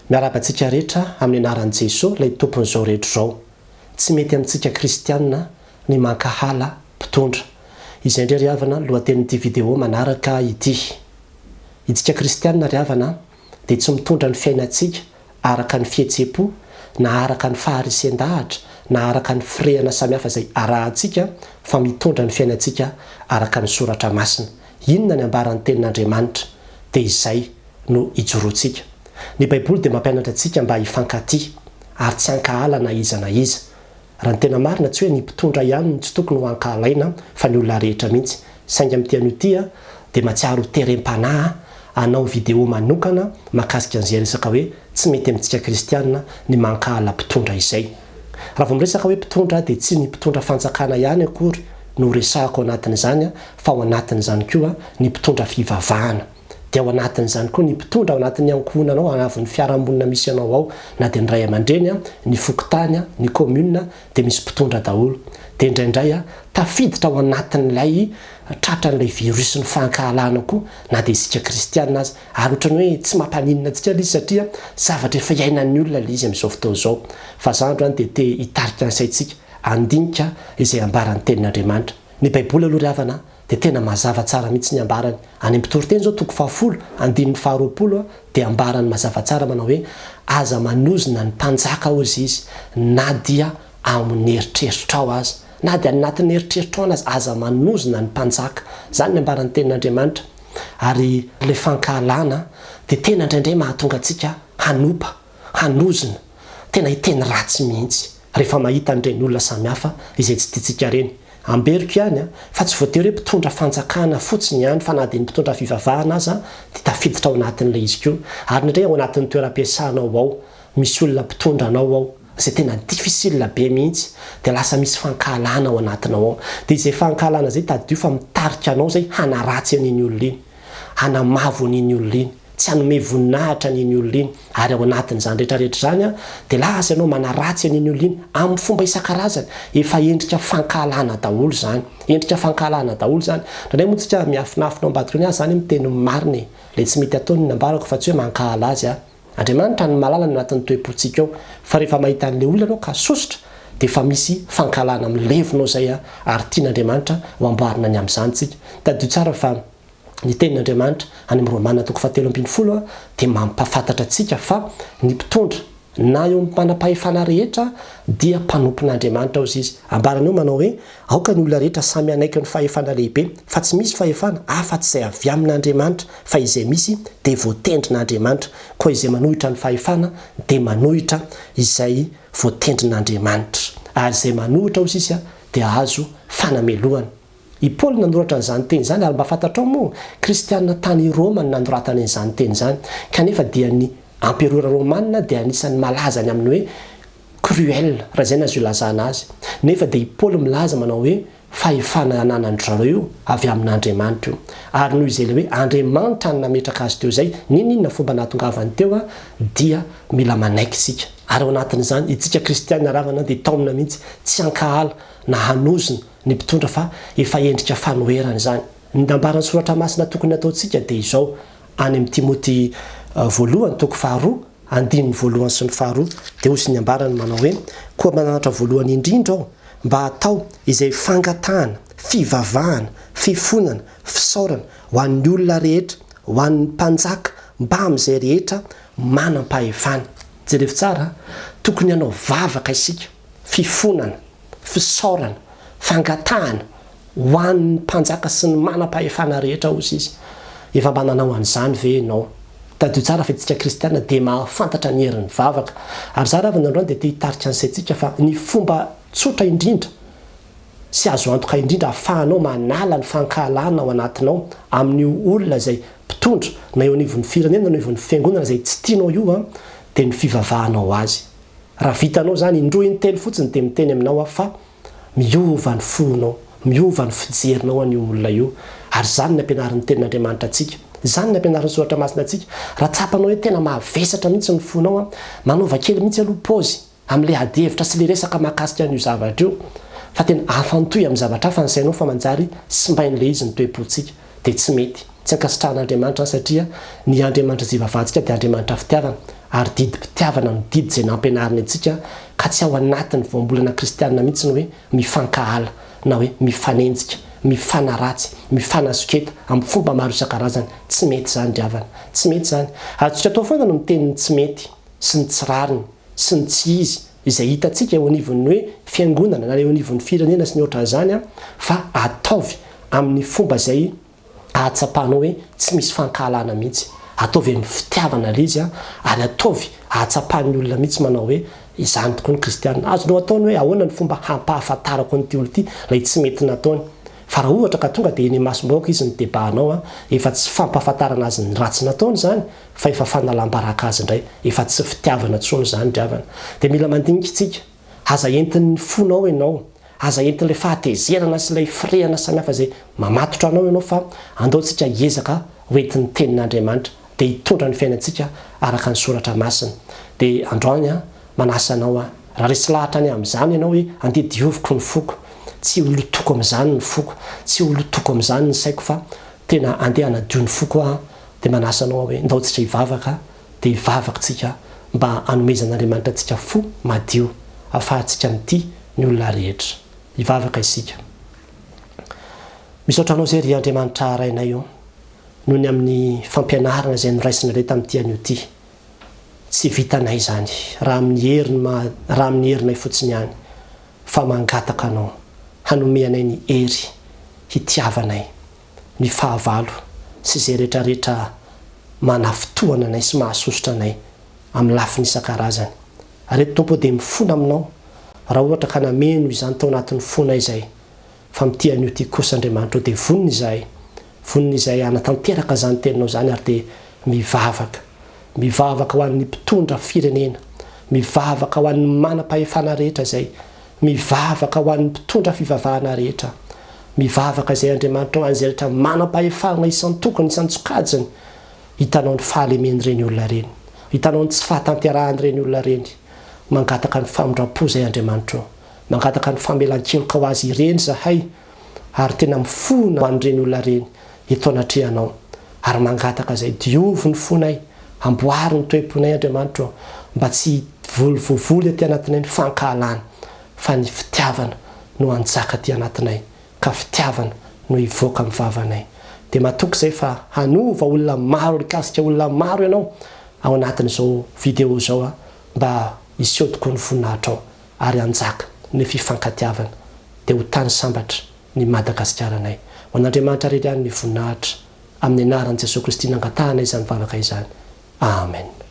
Miarabantsika rehetra amin'ny anaran'i Jesosy ilay tompon'izao rehetra izao. Tsy mety amintsika Kristiana ny mankahala mpitondra. Izay indray ry havana lohatenin'ity vidéo manaraka ity. Itsika Kristiana ry havana dia tsy mitondra ny fiainantsika araka ny fihetseham-po na araka ny faharisen-dahatra na araka ny firehana samihafa izay arahantsika, fa mitondra ny fiainantsika araka ny soratra masina. Inona ny ambaran'ny tenin'Andriamanitra dia izay no ijoroantsika. Ny Baiboly dia mampianatra antsika mba hifankatia ary tsy hankahala na iza na iza. Raha ny tena marina tsy hoe ny mpitondra ihany no tsy tokony ho hankahalaina fa ny olona rehetra mihitsy. Saingy amin'ity an'ity dia matsiaro toe-panahy hanao vidéo manokana mahakasika an'izay resaka hoe tsy mety amintsika Kristiana ny mankahala mpitondra izay. Raha vao miresaka hoe mpitondra dia tsy ny mpitondra fanjakana ihany akory no resahako ao anatin'izany, fa ao anatin'izany koa ny mpitondra fivavahana. Dia ao anatin'izany koa ny mpitondra ao anatin'ny ankohonanao, anavin'ny fiarahamonina misy ianao ao, na dia ny ray aman-dreny, ny fokontany, ny commune dia misy mpitondra daholo. Dia indraindray tafiditra ao anatin'ilay tratran'ilay virus ny fankahalana koa, na dia isika Kristiana azy, ary ohatrany hoe tsy mampaninona antsika izy satria zavatra efa iainan'ny olona ilay izy amin'izao fotoana izao. Fa zandro dia te hitarika ansaitsika andinika izay ambaran'ny tenin'Andriamanitra. Ny Baiboly aloha ry havana dia tena mazava tsara mihitsy ny ambarany. Any Mpitondra teny zao toko 10:20 dia ambarany mazava tsara manao hoe aza manozina ny mpanjaka ozy izy, na dia amin'ny eritreritra ao azy, na dia anatin'ny eritreritra ao azy aza manozina ny mpanjaka. Zany ny ambaran'ny tenin'Andriamanitra. Ary ilay fankahalana dia tena indraindray mahatonga antsika hanopa, hanozina, tena hiteny ratsy mihitsy rehefa mahita an'ireny olona samihafa izay tsy tiantsika reny. Amberiko ihany fa tsy voatery hoe mpitondra fanjakana fotsiny ihany, fa na dia ny mpitondra fivavahana aza dia tafiditra ao anatin'ilay izy koa. Ary indray ao anatin'ny toeram-piasanao ao misy olona mpitondra anao ao izay tena difficile be mihitsy, dia lasa misy fankahalana ao anatinao ao. Dia izay fankahalana izay taddio fa mitarika anao izay hanaratsy an'iny olona iny, hanamavo an'iny olona iny, tsy hanome voninahitra an'iny olona iny. Ary ao anatin'izany rehetrarehetra izany dia lasa ianao manaratsy an'iny olona iny amin'ny fomba isan-karazany. Efa endrika fankahalana daholo izany, endrika fankahalana daholo izany. Indray moa tsika miafinafina ambadika ny azy zany miteny marina, ilay tsy mety atao ny nambarako fa tsy hoe mankahala azy. Andriamanitra ny mahalala ny anatin'ny toe-pontsika ao, fa rehefa mahita an'ilay olona anao ka sositra dia efa misy fankahalana milevinao izay ary tian'Andriamanitra ho amboarina ny amin'izany tsika. Taddio tsara fa ny tenin'Andriamanitra any amin'ny Romana toko 7:20 dia mampafantatra antsika fa ny mpitondra na eo amin'ny manam-pahefana rehetra dia mpanompon'Andriamanitra ozy izy. Ambarany eo manao hoe aoka ny olona rehetra samy anaiky ny fahefana lehibe, fa tsy misy fahefana afa-tsy izay avy amin'Andriamanitra, fa izay misy dia voatendrin'Andriamanitra. Koa izay manohitra ny fahefana dia manohitra izay voatendrin'Andriamanitra, ary izay manohitra ozy izy dia azo fanamelohana. I Paul nanoratra an'izany teny izany, ary mba fantatrao moa Kristiana tany Roma nanoratany an'izany teny izany, kanefa dia ny amperora romanina dia anisan'ny malaza ny amin'ny hoe cruel, raha izay nazo ilazana azy. Nefa dia i Paul milaza manao hoe fahefana ananan'zareo avy amin'Andriamanitra io. Ary noho izay hoe Andriamanitra ny nametraka azy teo izay, ninona fomba nahatongavany teo dia mila manaiky isika. Ary ao anatin'izany itsika Kristiana ravana dia taomina mihitsy tsy hankahala na hanozina ny mpitondra, fa efa endrika fanoherana izany. Ny dambaran'ny soratra masina tokony ataontsika dia izao any amin'ny Timoty voalohany toko 2:1 sy 2 dia hoy ny ambarany manao hoe koa mananatra voalohany indrindra ao mba hatao izay fangatahana, fivavahana, fifonana, fisaorana ho an'ny olona rehetra, ho an'ny mpanjaka, mba amin'izay rehetra manam-pahefana. Jerevy tsara, tokony hanao vavaka isika, fifonana, fisaorana, fangatahana ho an'ny mpanjaka sy ny manam-pahefana rehetra ozy izy. Efa mba nanao an'izany ve ianao? Taddio tsara fa itsika Kristiana dia mahafantatra ny herin'ny vavaka. Ary za ravana androany dia te hitarika an'saintsika fa ny fomba tsotra indrindra sy azo antoka indrindra ahafahanao manala ny fankahalana ao anatinao amin'ny olona izay mpitondra na eo anivon'ny firenena na eo anivon'ny fiangonana izay tsy tianao io dia ny fivavahanao azy. Raha vitanao zany indroa intelo fotsiny dia miteny aminao fa miova ny fonao, miova ny fijerinao an'io olona io. Ary zany ny ampianarin'ny tenin'Andriamanitra antsika, zany ny ampianarin'ny soratra masina antsika. Raha tsapanao hoe tena mahavesatra mihitsy ny fonao manaova kely mihitsy aloha paozy amin'ilay adihevitra sy le resaka mahakasika an'io zavatra io, fa tena afantoy amin'ny zavatra hafa ny sainao fa manjary sy mbain'ilay izy ny toe-pontsika, dia tsy mety. Tsy ankasitrahan'Andriamanitra satria ny Andriamanitra zay vavahantsika dia Andriamanitra fitiavana, ary didim-pitiavana no didy izay nampianariny antsika ka tsy ao anatin'ny voambolana kristianina mihitsy ny hoe mifankahala na hoe mifanenjika, mifanaratsy, mifanasoketa amin'ny fomba maro isan-karazany. Tsy mety zany dravana, tsy mety zany. Atsika atao foana no miteniny tsy mety sy ny tsirariny sy ny tsy izy izay hitantsika eo anivon'ny hoe fiangonana na eo anivon'ny firenena sy ny ohatran'izany fa ataovy amin'ny fomba izay ahatsapahanao hoe tsy misy fankahalana mihitsy. Ataovy amin'ny fitiavana ilay izy ary ataovy ahatsapahan'ny olona mihitsy manao hoe izany tokoa ny kristianina. Azonao ataony hoe ahoana ny fomba hampahafantarako ny olo ity ilay tsy mety nataony. Fa raha ohatra ka tonga dia eny masom-baoaka izy ny debahanao efa tsy fampahafantarana azy ny ratsy nataony zany fa efa fanalam-baraka azy indray, efa tsy fitiavana tsony zany dravana. Dia mila mandinika itsika, aza entin'ny fonao ianao, aza entin'ilay fahatezerana sy ilay firehana samihafa izay mamatotra anao ianao fa andaontsika hiezaka hoentin'ny tenin'Andriamanitra dia hitondra ny fiainantsika araka ny soratra masina. Dia androany manasa anao raha resy lahatra any amin'izany ianao hoe andeha dioviko ny foko, tsy olotoko amin'izany ny foko, tsy olotoko amin'izany ny saiko fa tena andeha hanadio ny foko dia manasa anao hoe ndaontsika hivavaka dia hivavaka tsika mba hanomezan'Andriamanitra antsika fo madio ahafahantsika mity ny olona rehetra. Hivavaka isika. Misaotra anao izay ry Andriamanitra rainay io noho ny amin'ny fampianarana izay noraisinareo tamin'ity anio ity. Tsy vitanay zany raha amin'ny herinay fotsiny ihany fa mangataka anao hanome anay ny hery hitiavanay, ny fahavalo sy izay rehetrarehetra manafitohana anay sy mahasosotra anay amin'ny lafiny isan-karazany. Reto tompo dia mifona aminao raha ohatra ka nameno izany tao anatin'ny fona izay fa mity anio ity kosa Andriamanitra dia vonina izay anatanteraka zany teninao zany ary dia mivavaka ho an'ny mpitondra firenena, mivavaka ho an'ny manam-pahefana rehetra izay, mivavaka ho an'ny mpitondra fivavahana rehetra, mivavaka izay Andriamanitra ho an'izay rehetra manam-pahefana isan'ny tokony isan'ny tsokajiny. Hitanao ny fahalemen'ireny olona reny, hitanao ny tsy fahatanterahany olona reny. Mangataka ny famondram-po izay Andriamanitra, mangataka ny famelan-keloka ho azy ireny zahay ary tena mifona ho an'ireny olona reny eto anatrehanao ary mangataka izay diovy ny fonay, amboary ny toe-ponay Andriamanitra mba tsy vovoly aty anatinay ny fankahalana fa ny fitiavana no anjaka aty anatinay ka fitiavana no hivoaka amin'ny vavanay. Dia matoky izay fa hanova olona maro, ikasika olona maro ianao ao anatin'izao video izao mba hiseho tokoa ny voninahitra ao ary anjaka ny fifankatiavana dia ho tany sambatra ny Madagasikara-nay. Ho an'Andriamanitra reriany ny voninahitra amin'ny anaran'i Jesosy Kristy nangatahana izany vavaka izany. Amen.